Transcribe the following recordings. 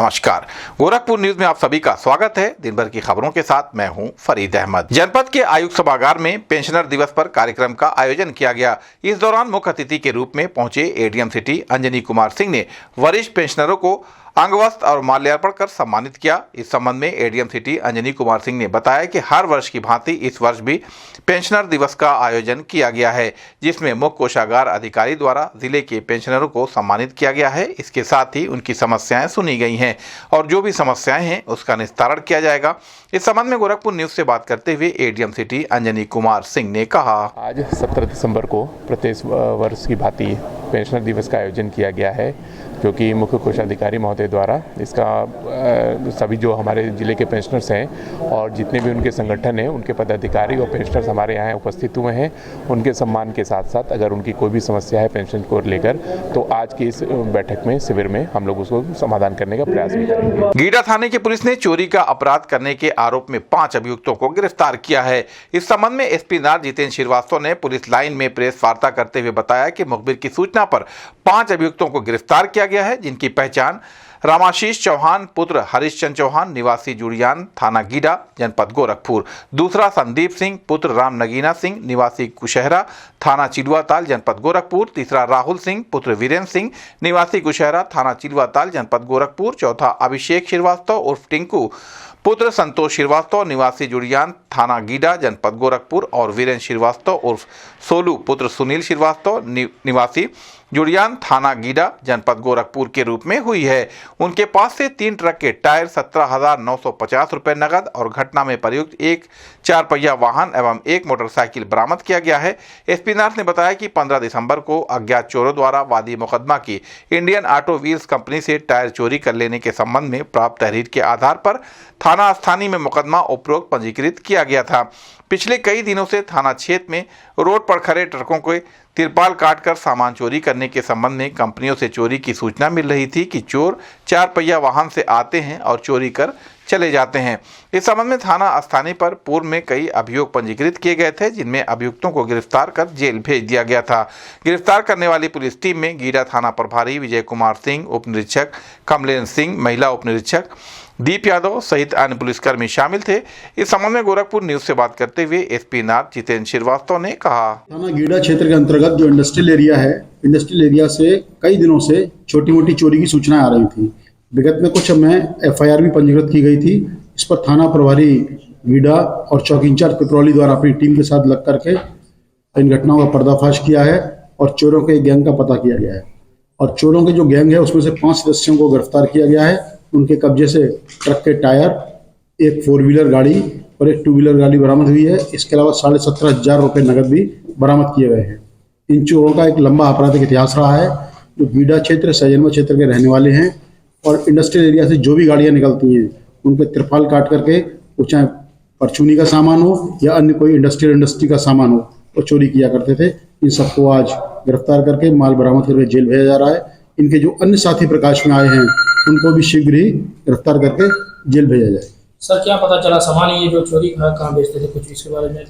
नमस्कार, गोरखपुर न्यूज में आप सभी का स्वागत है। दिन भर की खबरों के साथ मैं हूं फरीद अहमद। जनपद के आयुक्त सभागार में पेंशनर दिवस पर कार्यक्रम का आयोजन किया गया। इस दौरान मुख्य अतिथि के रूप में पहुंचे एडीएम सिटी अंजनी कुमार सिंह ने वरिष्ठ पेंशनरों को अंगवस्त्र और माल्यार्पण कर सम्मानित किया। इस संबंध में एडीएम सिटी अंजनी कुमार सिंह ने बताया कि हर वर्ष की भांति इस वर्ष भी पेंशनर दिवस का आयोजन किया गया है, जिसमें मुख्य कोषागार अधिकारी द्वारा जिले के पेंशनरों को सम्मानित किया गया है। इसके साथ ही उनकी समस्याएं सुनी गई हैं और जो भी समस्याएं हैं उसका निस्तारण किया जाएगा। इस संबंध में गोरखपुर न्यूज से बात करते हुए एडीएम सिटी अंजनी कुमार सिंह ने कहा, आज 17 दिसंबर को प्रत्येक वर्ष की भांति पेंशनर दिवस का आयोजन किया गया है, जो कि मुख्य कोषाधिकारी महोदय द्वारा इसका सभी जो हमारे जिले के पेंशनर्स हैं और जितने भी उनके संगठन हैं, उनके पदाधिकारी और पेंशनर्स हमारे यहाँ उपस्थित हुए हैं। उनके सम्मान के साथ साथ अगर उनकी कोई भी समस्या है पेंशन को लेकर, तो आज की इस बैठक में शिविर में हम लोग उसको समाधान करने का प्रयास भी करेंगे। गीडा थाने की पुलिस ने चोरी का अपराध करने के आरोप में 5 अभियुक्तों को गिरफ्तार किया है। इस संबंध में एसपी नार जितेंद्र श्रीवास्तव ने पुलिस लाइन में प्रेस वार्ता करते हुए बताया कि मुखबिर की सूचना पर 5 अभियुक्तों को गिरफ्तार किया गया है, जिनकी पहचान रामाशीष चौहान पुत्र हरीशचंद्र चौहान निवासी जुड़ियान थाना गीडा जनपद गोरखपुर, दूसरा संदीप सिंह पुत्र राम नगीना सिंह निवासी कुशहरा थाना चिलुआताल जनपद गोरखपुर, तीसरा राहुल सिंह पुत्र वीरेंद्र सिंह निवासी कुशहरा थाना चिलुआताल जनपद गोरखपुर, चौथा अभिषेक श्रीवास्तव उर्फ टिंकू पुत्र संतोष श्रीवास्तव निवासी जुड़ियान थाना गीडा जनपद गोरखपुर और वीरेंद्र श्रीवास्तव उर्फ सोलू पुत्र सुनील श्रीवास्तव निवासी जुड़ियान थाना गीडा जनपद गोरखपुर के रूप में हुई है। उनके पास से 3 ट्रक के टायर, 17,950 रुपये नकद और घटना में प्रयुक्त एक 4 पहिया वाहन एवं एक मोटरसाइकिल बरामद किया गया है। एसपी नाथ ने बताया कि 15 दिसंबर को अज्ञात चोरों द्वारा वादी मुकदमा की इंडियन ऑटो व्हील्स कंपनी से टायर चोरी कर लेने के संबंध में प्राप्त तहरीर के आधार पर थाना स्थानीय में मुकदमा उपरोक्त पंजीकृत किया गया था। पिछले कई दिनों से थाना क्षेत्र में रोड पर खड़े ट्रकों को तिरपाल काटकर सामान चोरी करने के संबंध में कंपनियों से चोरी की सूचना मिल रही थी कि चोर 4 पहिया वाहन से आते हैं और चोरी कर चले जाते हैं। इस संबंध में थाना स्थानीय पर पूर्व में कई अभियोग पंजीकृत किए गए थे, जिनमें अभियुक्तों को गिरफ्तार कर जेल भेज दिया गया था। गिरफ्तार करने वाली पुलिस टीम में गीडा थाना प्रभारी विजय कुमार सिंह, उप निरीक्षक कमलेन्द्र सिंह, महिला उप निरीक्षक दीप यादव सहित अन्य पुलिसकर्मी शामिल थे। इस संबंध में गोरखपुर न्यूज से बात करते हुए एसपी नाथ जितेंद्र श्रीवास्तव ने कहा, थाना गीडा क्षेत्र के अंतर्गत जो इंडस्ट्रियल एरिया है, इंडस्ट्रियल एरिया से कई दिनों से छोटी मोटी चोरी की सूचनाएं आ रही थी। विगत में कुछ में एफआईआर भी पंजीकृत की गई थी। इस पर थाना प्रभारी गीडा और चौकी इंचार्ज पिपरौली द्वारा अपनी टीम के साथ लग करके इन घटनाओं का पर्दाफाश किया है और चोरों के गैंग का पता किया गया है। और चोरों के जो गैंग है उसमें से 5 सदस्यों को गिरफ्तार किया गया है। उनके कब्जे से ट्रक के टायर, एक 4 व्हीलर गाड़ी और एक 2 व्हीलर गाड़ी बरामद हुई है। इसके अलावा 17,500 रुपये नकद भी बरामद किए गए हैं। इन चोरों का एक लंबा आपराधिक इतिहास रहा है, जो गीडा क्षेत्र सैजनवा क्षेत्र के रहने वाले हैं और इंडस्ट्रियल एरिया से जो भी गाड़ियां निकलती हैं उनके तिरपाल काट करके, वो चाहे परचूनी का सामान हो या अन्य कोई इंडस्ट्री का सामान हो, वो चोरी किया करते थे। इन सबको आज गिरफ्तार करके माल बरामद करके जेल भेजा जा रहा है। इनके जो अन्य साथी प्रकाश में आए हैं उनको भी शीघ्र ही गिरफ्तार करके जेल भेजा जाए। सर, क्या पता चला सामान ये जो चोरी कहाँ बेचते थे, कुछ इसके बारे में?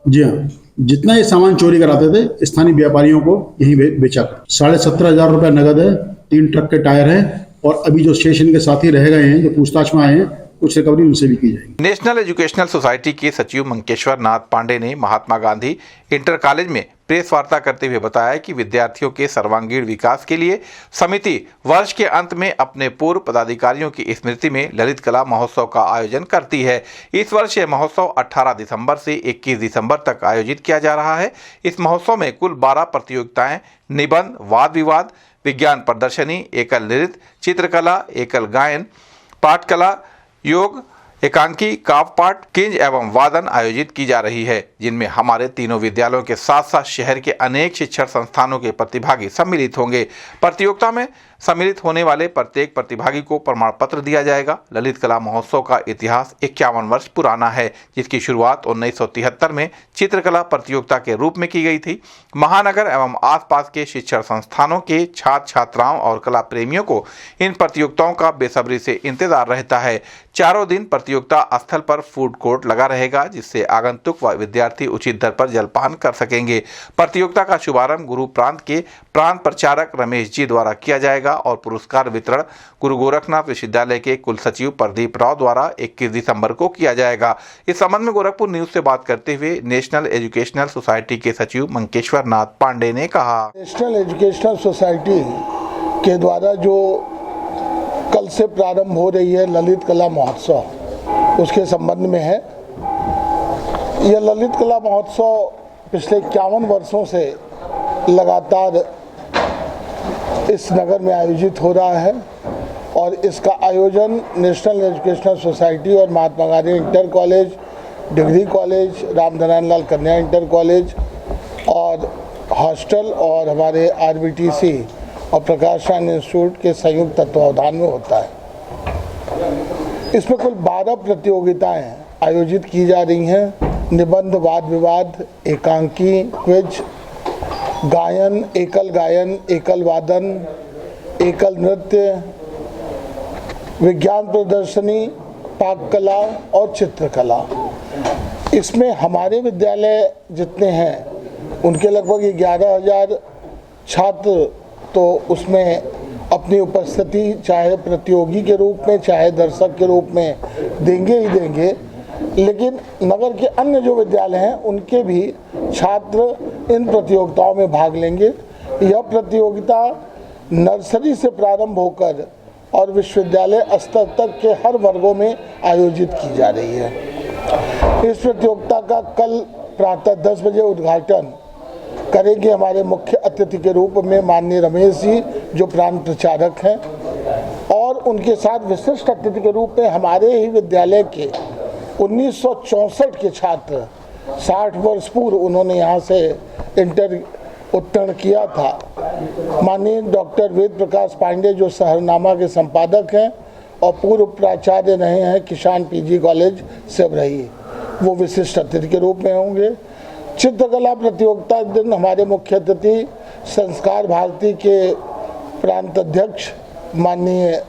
जी हाँ, जितना ये सामान चोरी कराते थे स्थानीय व्यापारियों को यही बेचा कर। 17,500 रुपये नगद है, 3 ट्रक के टायर हैं और अभी जो स्टेशन के साथी रह गए हैं, जो पूछताछ में आए हैं, कुछ रिकवरी उनसे भी की जाएगी। नेशनल एजुकेशनल सोसाइटी के सचिव मंकेश्वर नाथ पांडे ने महात्मा गांधी इंटर कॉलेज में प्रेस वार्ता करते हुए बताया कि विद्यार्थियों के सर्वांगीण विकास के लिए समिति वर्ष के अंत में अपने पूर्व पदाधिकारियों की स्मृति में ललित कला महोत्सव का आयोजन करती है। इस वर्ष यह महोत्सव 18 दिसंबर से 21 दिसंबर तक आयोजित किया जा रहा है। इस महोत्सव में कुल 12 प्रतियोगिताएं, निबंध, वाद विवाद, विज्ञान प्रदर्शनी, एकल नृत्य, चित्रकला, एकल गायन, पाठकला, योग, एकांकी, काव्य पाठ, किंज एवं वादन आयोजित की जा रही है, जिनमें हमारे तीनों विद्यालयों के साथ साथ शहर के अनेक शिक्षण संस्थानों के प्रतिभागी सम्मिलित होंगे। प्रतियोगिता में सम्मिलित होने वाले प्रत्येक प्रतिभागी को प्रमाण पत्र दिया जाएगा। ललित कला महोत्सव का इतिहास 51 वर्ष पुराना है, जिसकी शुरुआत 1973 में चित्रकला प्रतियोगिता के रूप में की गई थी। महानगर एवं आसपास के शिक्षण संस्थानों के छात्र छात्राओं और कला प्रेमियों को इन प्रतियोगिताओं का बेसब्री से इंतजार रहता है। चारों दिन प्रतियोगिता स्थल पर फूड कोर्ट लगा रहेगा, जिससे आगंतुक व विद्यार्थी उचित दर पर जलपान कर सकेंगे। प्रतियोगिता का शुभारंभ गुरु प्रांत के प्रांत प्रचारक रमेश जी द्वारा किया जाएगा। जाएगा और पुरस्कार वितरण गुरु गोरखनाथ विश्वविद्यालय के कुल सचिव प्रदीप राव द्वारा 21 दिसंबर को किया जाएगा। इस संबंध में गोरखपुर न्यूज से बात करते हुए नेशनल एजुकेशनल सोसाइटी के सचिव मंकेश्वर नाथ पांडे ने कहा, नेशनल एजुकेशनल सोसाइटी के द्वारा जो कल से प्रारंभ हो रही है ललित कला महोत्सव, उसके संबंध में है। यह ललित कला महोत्सव पिछले 51 वर्षों से लगातार इस नगर में आयोजित हो रहा है और इसका आयोजन नेशनल एजुकेशनल सोसाइटी और Mahatma Gandhi inter college, degree college, Ramnarayan Lal Kanya inter college और हॉस्टल और हमारे RBTC और प्रकाश राज इंस्टीट्यूट के संयुक्त तत्वावधान में होता है। इसमें कुल 12 प्रतियोगिताएं आयोजित की जा रही हैं। निबंध, वाद विवाद, एकांकी, क्विज, गायन, एकल वादन, एकल नृत्य, विज्ञान प्रदर्शनी, पाक कला और चित्रकला। इसमें हमारे विद्यालय जितने हैं उनके लगभग 11,000 छात्र तो उसमें अपनी उपस्थिति चाहे प्रतियोगी के रूप में चाहे दर्शक के रूप में देंगे ही देंगे, लेकिन नगर के अन्य जो विद्यालय हैं उनके भी छात्र इन प्रतियोगिताओं में भाग लेंगे। यह प्रतियोगिता नर्सरी से प्रारंभ होकर और विश्वविद्यालय स्तर तक के हर वर्गों में आयोजित की जा रही है। इस प्रतियोगिता का कल प्रातः 10 बजे उद्घाटन करेंगे हमारे मुख्य अतिथि के रूप में माननीय रमेश जी, जो प्रांत प्रचारक हैं, और उनके साथ विशिष्ट अतिथि के रूप में हमारे ही विद्यालय के 1964 के छात्र, 60 वर्ष पूर्व उन्होंने यहाँ से इंटर उत्तीर्ण किया था, माननीय डॉक्टर वेद प्रकाश पांडे जो शहरनामा के संपादक हैं और पूर्व प्राचार्य रहे हैं किसान PG कॉलेज सेवरही, वो विशिष्ट अतिथि के रूप में होंगे। चित्रकला प्रतियोगिता दिन हमारे मुख्य अतिथि संस्कार भारती के प्रांत अध्यक्ष माननीय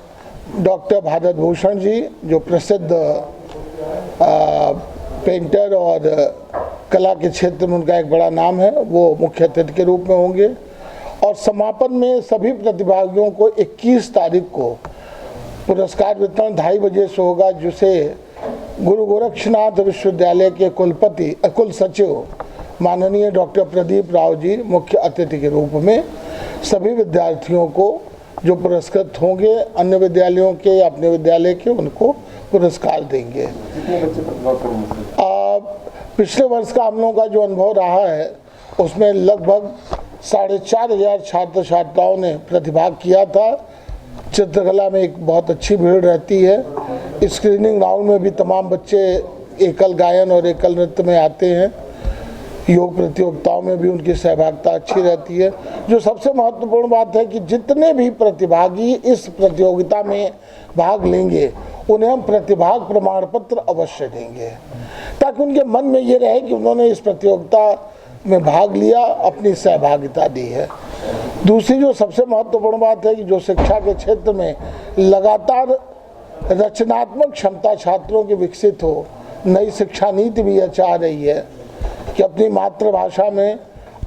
डॉक्टर भारत भूषण जी, जो प्रसिद्ध पेंटर और कला के क्षेत्र में उनका एक बड़ा नाम है, वो मुख्य अतिथि के रूप में होंगे। और समापन में सभी प्रतिभागियों को 21 तारीख को पुरस्कार वितरण 2:30 बजे से होगा, जिसे गुरु गोरखनाथ विश्वविद्यालय के कुल सचिव माननीय डॉक्टर प्रदीप राव जी मुख्य अतिथि के रूप में सभी विद्यार्थियों को जो पुरस्कृत होंगे अन्य विद्यालयों के या अपने विद्यालय के, उनको पुरस्कार देंगे। पिछले वर्ष का हम लोगों का जो अनुभव रहा है उसमें लगभग 4,500 छात्र छात्राओं ने प्रतिभाग किया था। चित्रकला में एक बहुत अच्छी भीड़ रहती है। स्क्रीनिंग राउंड में भी तमाम बच्चे एकल गायन और एकल नृत्य में आते हैं। योग प्रतियोगिताओं में भी उनकी सहभागिता अच्छी रहती है। जो सबसे महत्वपूर्ण बात है कि जितने भी प्रतिभागी इस प्रतियोगिता में भाग लेंगे उन्हें हम प्रतिभाग प्रमाण पत्र अवश्य देंगे, ताकि उनके मन में ये रहे कि उन्होंने इस प्रतियोगिता में भाग लिया, अपनी सहभागिता दी है। दूसरी जो सबसे महत्वपूर्ण बात है कि जो शिक्षा के क्षेत्र में लगातार रचनात्मक क्षमता छात्रों की विकसित हो, नई शिक्षा नीति भी यह चाह रही है कि अपनी मातृभाषा में,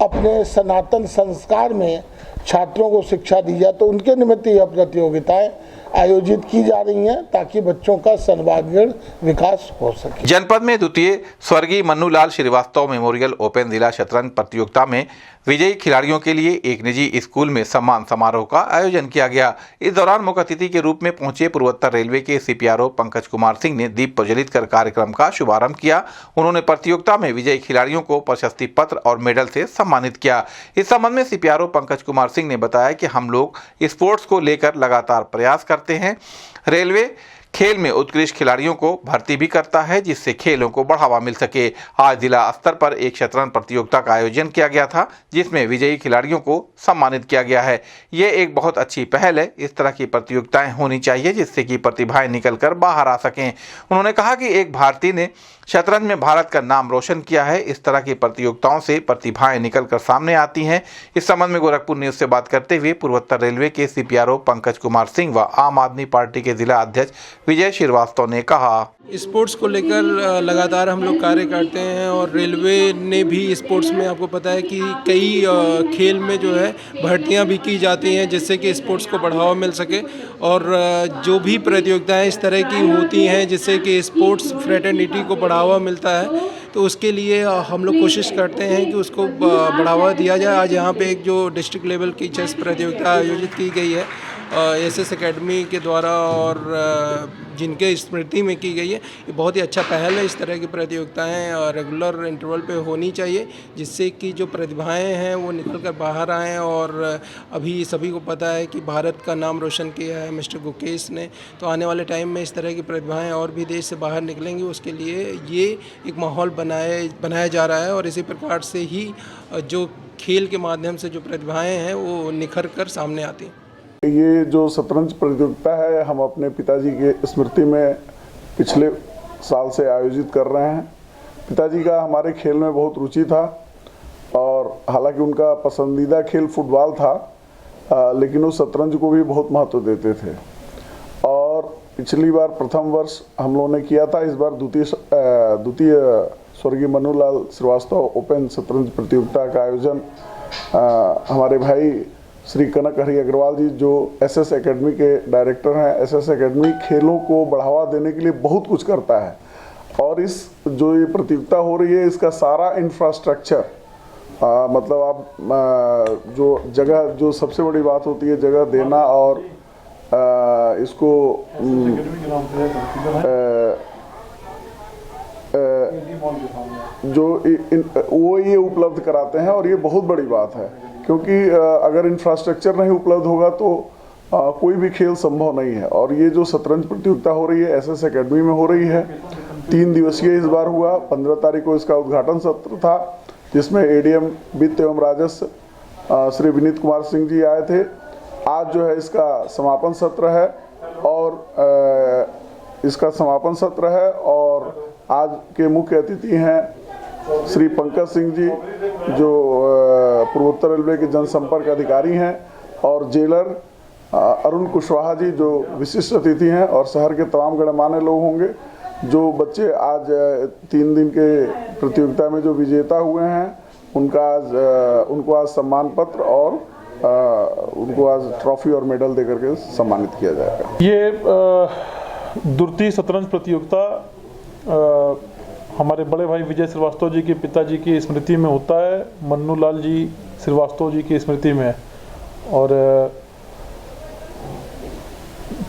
अपने सनातन संस्कार में छात्रों को शिक्षा दी जाए, तो उनके निमित्त यह प्रतियोगिताएं आयोजित की जा रही हैं ताकि बच्चों का सर्वांगीण विकास हो सके। जनपद में द्वितीय स्वर्गीय मन्नूलाल श्रीवास्तव मेमोरियल ओपन जिला शतरंज प्रतियोगिता में विजयी खिलाड़ियों के लिए एक निजी स्कूल में सम्मान समारोह का आयोजन किया गया। इस दौरान मुख्य अतिथि के रूप में पहुंचे पूर्वोत्तर रेलवे के CPRO पंकज कुमार सिंह ने दीप प्रज्वलित कर कार्यक्रम का शुभारंभ किया। उन्होंने प्रतियोगिता में विजयी खिलाड़ियों को प्रशस्ति पत्र और मेडल से सम्मानित किया। इस संबंध में CPRO पंकज कुमार सिंह ने बताया कि हम लोग स्पोर्ट्स को लेकर लगातार प्रयास करते हैं। रेलवे खेल में उत्कृष्ट खिलाड़ियों को भर्ती भी करता है, जिससे खेलों को बढ़ावा मिल सके। आज जिला स्तर पर एक शतरंज प्रतियोगिता का आयोजन किया गया था, जिसमें विजयी खिलाड़ियों को सम्मानित किया गया है। ये एक बहुत अच्छी पहल है। इस तरह की प्रतियोगिताएं होनी चाहिए, जिससे कि प्रतिभाएं निकलकर बाहर आ सकें। उन्होंने कहा कि एक भारतीय ने शतरंज में भारत का नाम रोशन किया है। इस तरह की प्रतियोगिताओं से प्रतिभाएं निकलकर सामने आती हैं। इस संबंध में गोरखपुर न्यूज से बात करते हुए पूर्वोत्तर रेलवे के CPRO पंकज कुमार सिंह व आम आदमी पार्टी के जिला अध्यक्ष विजय श्रीवास्तव ने कहा। स्पोर्ट्स को लेकर लगातार हम लोग कार्य करते हैं और रेलवे ने भी स्पोर्ट्स में आपको पता है कि कई खेल में जो है भर्तियां भी की जाती हैं जिससे कि स्पोर्ट्स को बढ़ावा मिल सके और जो भी प्रतियोगिताएं इस तरह की होती हैं जिससे कि स्पोर्ट्स फ्रेटर्निटी को बढ़ावा मिलता है तो उसके लिए हम लोग कोशिश करते हैं कि उसको बढ़ावा दिया जाए। आज यहाँ पे एक जो डिस्ट्रिक्ट लेवल की चेस प्रतियोगिता आयोजित की गई है एसएस एकेडमी के द्वारा और जिनके स्मृति में की गई है, ये बहुत ही अच्छा पहल है। इस तरह की प्रतियोगिताएं रेगुलर इंटरवल पे होनी चाहिए जिससे कि जो प्रतिभाएं हैं वो निकल कर बाहर आएँ। और अभी सभी को पता है कि भारत का नाम रोशन किया है मिस्टर गुकेश ने, तो आने वाले टाइम में इस तरह की प्रतिभाएं और भी देश से बाहर निकलेंगी, उसके लिए ये एक माहौल बनाया जा रहा है और इसी प्रकार से ही जो खेल के माध्यम से जो प्रतिभाएँ हैं वो निखर कर सामने आती हैं। ये जो शतरंज प्रतियोगिता है हम अपने पिताजी के स्मृति में पिछले साल से आयोजित कर रहे हैं। पिताजी का हमारे खेल में बहुत रुचि था और हालांकि उनका पसंदीदा खेल फुटबॉल था लेकिन वो शतरंज को भी बहुत महत्व देते थे और पिछली बार प्रथम वर्ष हम लोगों ने किया था, इस बार द्वितीय स्वर्गीय मनोलाल श्रीवास्तव ओपन शतरंज प्रतियोगिता का आयोजन हमारे भाई श्री कनक हरि अग्रवाल जी जो एसएस एकेडमी के डायरेक्टर हैं। एसएस एकेडमी खेलों को बढ़ावा देने के लिए बहुत कुछ करता है और इस जो ये प्रतियोगिता हो रही है इसका सारा इंफ्रास्ट्रक्चर मतलब आप जो जगह, जो सबसे बड़ी बात होती है जगह देना और इसको जो वो ये उपलब्ध कराते हैं और ये बहुत बड़ी बात है क्योंकि अगर इंफ्रास्ट्रक्चर नहीं उपलब्ध होगा तो कोई भी खेल संभव नहीं है। और ये जो शतरंज प्रतियोगिता हो रही है एसएस एकेडमी में हो रही है, 3 दिवसीय इस बार हुआ। 15 तारीख को इसका उद्घाटन सत्र था जिसमें एडीएम वित्त एवं राजस्व श्री विनीत कुमार सिंह जी आए थे। आज जो है इसका समापन सत्र है और आज के मुख्य अतिथि हैं श्री पंकज सिंह जी जो पूर्वोत्तर रेलवे के जनसंपर्क अधिकारी हैं और जेलर अरुण कुशवाहा जी जो विशिष्ट अतिथि हैं और शहर के तमाम गणमान्य लोग होंगे। जो बच्चे आज 3 दिन के प्रतियोगिता में जो विजेता हुए हैं उनको आज सम्मान पत्र और उनको आज ट्रॉफी और मेडल देकर के सम्मानित किया जाएगा। ये द्वितीय शतरंज प्रतियोगिता हमारे बड़े भाई विजय श्रीवास्तव जी के पिताजी की स्मृति में होता है, मन्नू लाल जी श्रीवास्तव जी की स्मृति में। और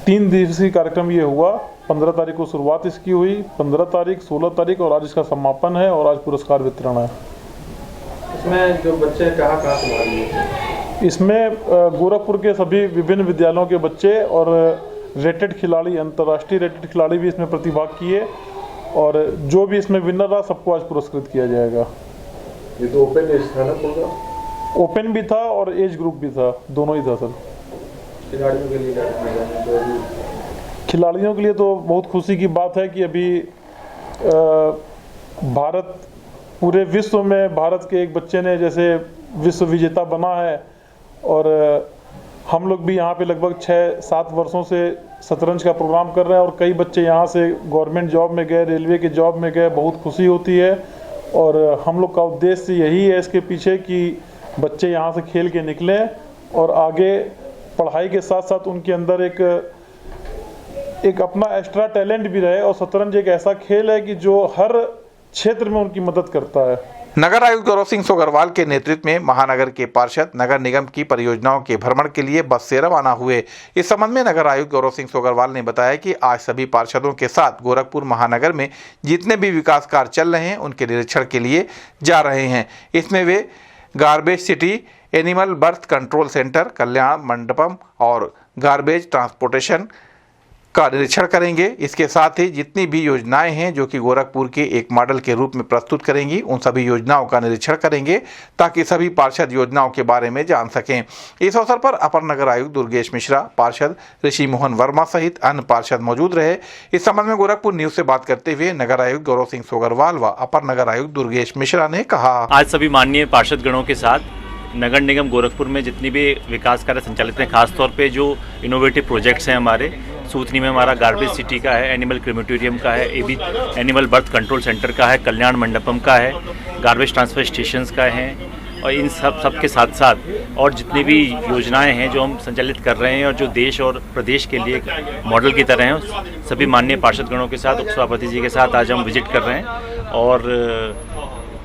3 दिवसीय कार्यक्रम ये हुआ। 15 तारीख को शुरुआत इसकी हुई, 15 तारीख, 16 तारीख और आज इसका समापन है और आज पुरस्कार वितरण है। इसमें जो बच्चे कहाँ से भाग लिए? इसमें गोरखपुर के सभी विभिन्न विद्यालयों के बच्चे और रेटेड खिलाड़ी, अंतर्राष्ट्रीय रेटेड खिलाड़ी भी इसमें प्रतिभाग किए और जो भी इसमें विनर रहा सबको आज पुरस्कृत किया जाएगा। ये तो ओपन एज था ना पूरा? ओपन भी था और एज ग्रुप भी था, दोनों ही था सर। खिलाड़ियों के लिए तो बहुत खुशी की बात है कि अभी भारत पूरे विश्व में भारत के एक बच्चे ने जैसे विश्व विजेता बना है और हम लोग भी यहाँ पे लगभग 6-7 वर्षों से शतरंज का प्रोग्राम कर रहे हैं और कई बच्चे यहाँ से गवर्नमेंट जॉब में गए, रेलवे के जॉब में गए, बहुत खुशी होती है। और हम लोग का उद्देश्य यही है इसके पीछे कि बच्चे यहाँ से खेल के निकलें और आगे पढ़ाई के साथ साथ उनके अंदर एक अपना एक्स्ट्रा टैलेंट भी रहे। और शतरंज एक ऐसा खेल है कि जो हर क्षेत्र में उनकी मदद करता है। नगर आयुक्त गौरव सिंह सोगरवाल के नेतृत्व में महानगर के पार्षद नगर निगम की परियोजनाओं के भ्रमण के लिए बस से रवाना हुए। इस संबंध में नगर आयुक्त गौरव सिंह सोगरवाल ने बताया कि आज सभी पार्षदों के साथ गोरखपुर महानगर में जितने भी विकास कार्य चल रहे हैं उनके निरीक्षण के लिए जा रहे हैं। इसमें वे garbage city, animal birth control centre, Kalyana Mandapam और गार्बेज ट्रांसपोर्टेशन का निरीक्षण करेंगे। इसके साथ ही जितनी भी योजनाएं हैं जो कि गोरखपुर के एक मॉडल के रूप में प्रस्तुत करेंगी उन सभी योजनाओं का निरीक्षण करेंगे ताकि सभी पार्षद योजनाओं के बारे में जान सकें। इस अवसर पर अपर नगर आयुक्त दुर्गेश मिश्रा, पार्षद ऋषि मोहन वर्मा सहित अन्य पार्षद मौजूद रहे। इस संबंध में गोरखपुर न्यूज से बात करते हुए नगर आयुक्त गौरव सिंह सोगरवाल व अपर नगर आयुक्त दुर्गेश मिश्रा ने कहा, आज सभी माननीय पार्षद गणों के साथ नगर निगम गोरखपुर में जितनी भी विकास कार्य संचालित हैं, खासतौर पे जो इनोवेटिव प्रोजेक्ट्स हैं हमारे सूथनी में हमारा गार्बेज सिटी का है, एनिमल क्रेमेटोरियम का है, AB animal birth control center का है, कल्याण मंडपम का है, गार्बेज ट्रांसफर स्टेशंस का है, और इन सब के साथ साथ और जितनी भी योजनाएं हैं जो हम संचालित कर रहे हैं और जो देश और प्रदेश के लिए मॉडल की तरह हैं, सभी माननीय पार्षदगणों के साथ, उपसभापति जी के साथ आज हम विजिट कर रहे हैं, और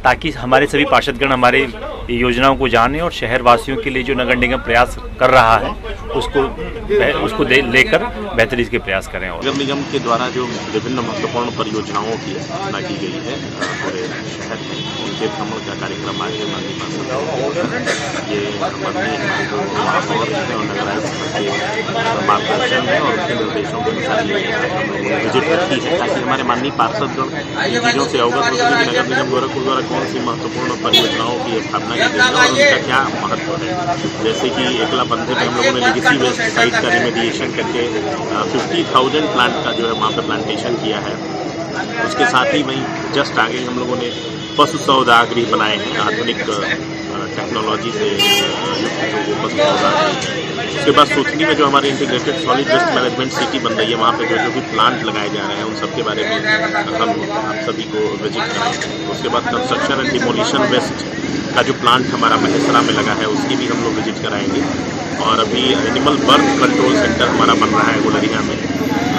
ताकि हमारे सभी पार्षदगण हमारे योजनाओं को जानें और शहर वासियों के लिए जो नगर निगम प्रयास कर रहा है उसको लेकर बेहतरी के प्रयास करें। और नगर निगम के द्वारा जो विभिन्न महत्वपूर्ण परियोजनाओं की स्थापना की गई है पूरे शहर में, उनके भ्रमण का कार्यक्रम आज ये माननीय जो महापौर हैं और नगर आयुक्त के मार्गदर्शन में और उनके निर्देशों के अनुसार ये हम लोगों ने विजिट रखी है, ताकि हमारे माननीय पार्षदगण चीज़ों से अवगत हो सके कि नगर निगम गोरखपुर द्वारा कौन सी महत्वपूर्ण परियोजनाओं की स्थापना की गई है और उनका क्या महत्व है। जैसे कि एकला बंधे में हम लोगों ने लेगेसी वेस्ट साइट का रिमेडिएशन करके 50,000 प्लांट का जो है वहाँ पे प्लांटेशन किया है। उसके साथ ही वहीं जस्ट आगे हम लोगों ने पशु सौदागृह बनाए हैं, आधुनिक टेक्नोलॉजी से युक्त जो पशु सौदागृह। उसके बाद सूथनी में जो हमारी integrated solid waste management city बन रही है, वहाँ पे जो भी प्लांट लगाए जा रहे हैं उन सब के बारे में हम आप सभी को विजिट कराएंगे। उसके बाद कंस्ट्रक्शन एंड डिमोलिशन वेस्ट का जो प्लांट हमारा महेसरा में लगा है उसकी भी हम लोग विजिट कराएंगे। और अभी एनिमल बर्थ कंट्रोल सेंटर हमारा बन रहा है गुलरिया में,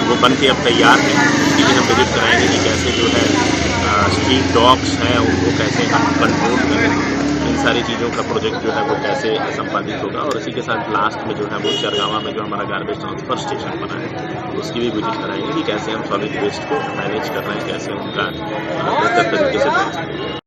वो बन के अब तैयार है, उसकी भी हम विजिट कराएंगे कि कैसे जो है स्ट्रीट डॉग्स हैं उनको कैसे हम कंट्रोल करें। इन सारी चीज़ों का प्रोजेक्ट जो है वो कैसे संपादित होगा। और इसी के साथ लास्ट में जो है वो चरगावा में जो हमारा गार्बेज ट्रांसफर स्टेशन बना है उसकी भी विजिट कराएंगे कि कैसे हम सॉलिड वेस्ट को मैनेज कर रहे हैं, कैसे उनका बेहतर तरीके से